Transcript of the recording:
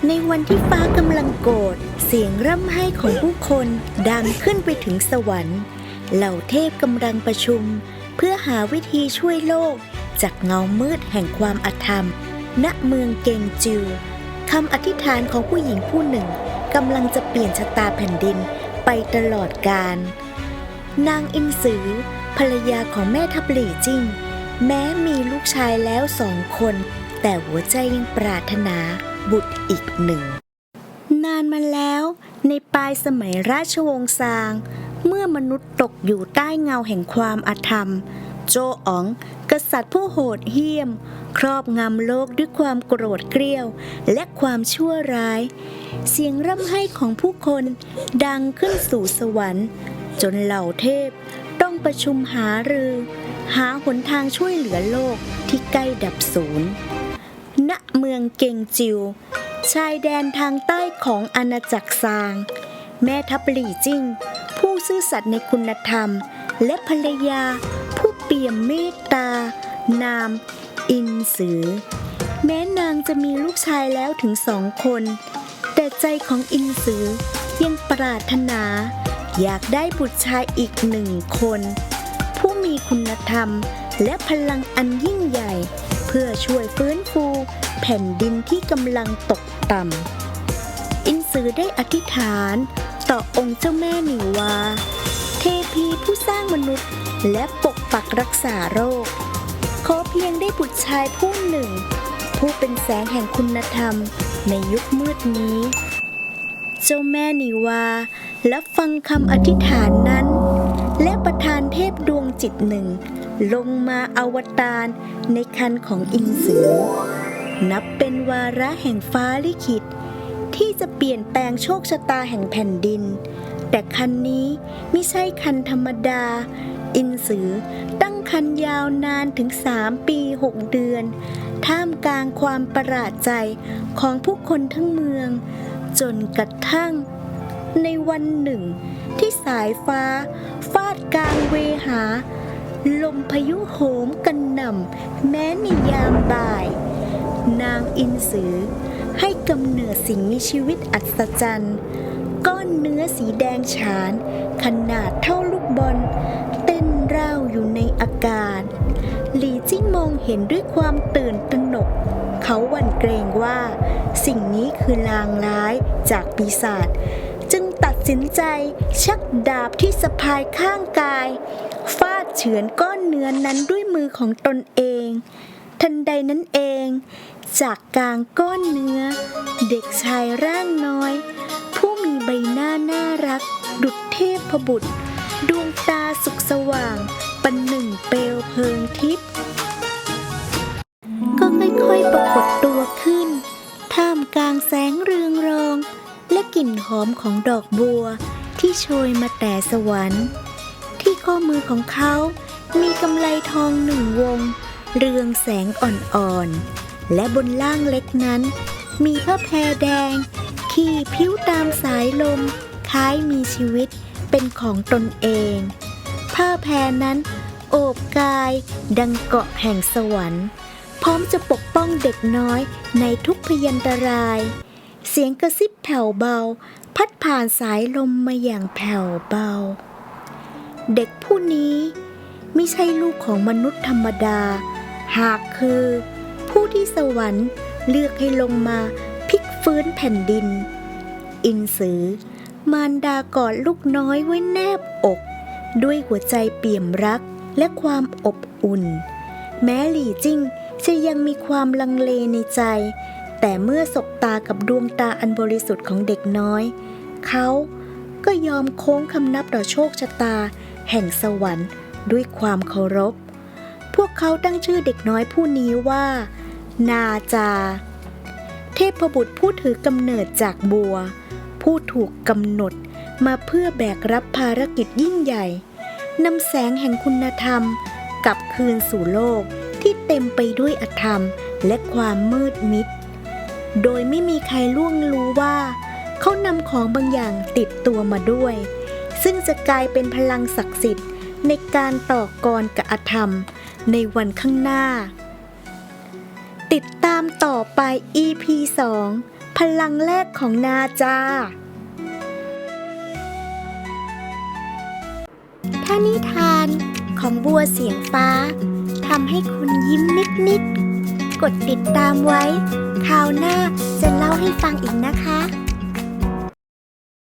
ในวันที่ฟ้ากำลังโกรธเสียงร่ำไห้ของผู้คนดังขึ้นไปถึงสวรรค์เหล่าเทพกำลังประชุมเพื่อหาวิธีช่วยโลกจากเงามืดแห่งความอธรรมณเมืองเกงจิวคำอธิษฐานของผู้หญิงผู้หนึ่งกำลังจะเปลี่ยนชะตาแผ่นดินไปตลอดกาลนางอินซือภรรยาของแม่ทัพหลี่จิ้งแม้มีลูกชายแล้ว2 คนแต่หัวใจยังปรารถนาบุตรอีก1นานมาแล้วในปลายสมัยราชวงศ์ซางเมื่อมนุษย์ตกอยู่ใต้เงาแห่งความอธรรมโจอ๋องกษัตริย์ผู้โหดเหี้ยมครอบงำโลกด้วยความโกรธเกรี้ยวและความชั่วร้ายเสียงร่ำไห้ของผู้คนดังขึ้นสู่สวรรค์จนเหล่าเทพต้องประชุมหารือหาหนทางช่วยเหลือโลกที่ใกล้ดับสูญณเมืองเกงจิวชายแดนทางใต้ของอาณาจักรซางแม่ทัพหลี่จิ้งผู้ซื่อสัตย์ในคุณธรรมและภรรยาผู้เปี่ยมเมตตานามอินซือแม้นางจะมีลูกชายแล้วถึง2 คนแต่ใจของอินซือยังปรารถนาอยากได้บุตรชายอีก1 คนผู้มีคุณธรรมและพลังอันยิ่งใหญ่เพื่อช่วยฟื้นฟูแผ่นดินที่กำลังตกต่ำอินซือได้อธิษฐานต่อองค์เจ้าแม่หนิวาเทพีผู้สร้างมนุษย์และปกปักรักษาโรคขอเพียงได้บุตรชายผู้หนึ่งผู้เป็นแสงแห่งคุณธรรมในยุคมืดนี้เจ้าแม่หนิวารับฟังคำอธิษฐานนั้นและประทานเทพดวงจิต1ลงมาอวตารในครรภ์ของอินซือนับเป็นวาระแห่งฟ้าลิขิตที่จะเปลี่ยนแปลงโชคชะตาแห่งแผ่นดินแต่ครรภ์นี้ไม่ใช่ครรภ์ธรรมดาอินซือตั้งครรภ์ยาวนานถึง3 ปี6 เดือนท่ามกลางความประหลาดใจของผู้คนทั้งเมืองจนกระทั่งในวันหนึ่งที่สายฟ้าฟาดกลางเวหาลมพายุโหมกระหน่ำแม้ในยามบ่ายนางอินซือให้กำเนิดสิ่งมีชีวิตอัศจรรย์ก้อนเนื้อสีแดงฉานขนาดเท่าลูกบอลเต้นร่าวอยู่ในอากาศหลี่จิ้งมองเห็นด้วยความตื่นตระหนกเขาหวั่นเกรงว่าสิ่งนี้คือลางร้ายจากปีศาจจึงตัดสินใจชักดาบที่สะพายข้างกายฟาดเฉือนก้อนเนื้อนั้นด้วยมือของตนเองทันใดนั้นเองจากกลางก้อนเนื้อเด็กชายร่างน้อยผู้มีใบหน้าน่ารักดุจเทพบุตรดวงตาสุขสว่างประหนึ่งเปลวเพลิงทิพย์ก็ค่อยๆปรากฏตัวขึ้นท่ามกลางแสงเรืองรองและกลิ่นหอมของดอกบัวที่โชยมาแต่สวรรค์ที่ข้อมือของเขามีกำไลทอง1 วงเรืองแสงอ่อนๆและบนล่างเล็กนั้นมีผ้าแพรแดงขี่พิ้วตามสายลมคล้ายมีชีวิตเป็นของตนเองผ้าแพรนั้นโอบกายดังเกาะแห่งสวรรค์พร้อมจะปกป้องเด็กน้อยในทุกพยันตรายเสียงกระซิบแผ่วเบาพัดผ่านสายลมมาอย่างแผ่วเบาเด็กผู้นี้ไม่ใช่ลูกของมนุษย์ธรรมดาหากคือผู้ที่สวรรค์เลือกให้ลงมาพลิกฟื้นแผ่นดินอินซือมารดากอดลูกน้อยไว้แนบอกด้วยหัวใจเปี่ยมรักและความอบอุ่นแม้หลี่จิ้งจะยังมีความลังเลในใจแต่เมื่อสบตากับดวงตาอันบริสุทธิ์ของเด็กน้อยเขาก็ยอมโค้งคำนับต่อโชคชะตาแห่งสวรรค์ด้วยความเคารพพวกเขาตั้งชื่อเด็กน้อยผู้นี้ว่านาจาเทพบุตรผู้ถือกำเนิดจากบัวผู้ถูกกำหนดมาเพื่อแบกรับภารกิจยิ่งใหญ่นำแสงแห่งคุณธรรมกลับคืนสู่โลกที่เต็มไปด้วยอธรรมและความมืดมิดโดยไม่มีใครล่วงรู้ว่าเขานำของบางอย่างติดตัวมาด้วยซึ่งจะกลายเป็นพลังศักดิ์สิทธิ์ในการต่อกรกับอธรรมในวันข้างหน้าติดตามต่อไป EP 2 พลังแรกของนาจาถ้านิทานของบัวเสียงฟ้าทำให้คุณยิ้มนิดๆกดติดตามไว้คราวหน้าจะเล่าให้ฟังอีกนะคะ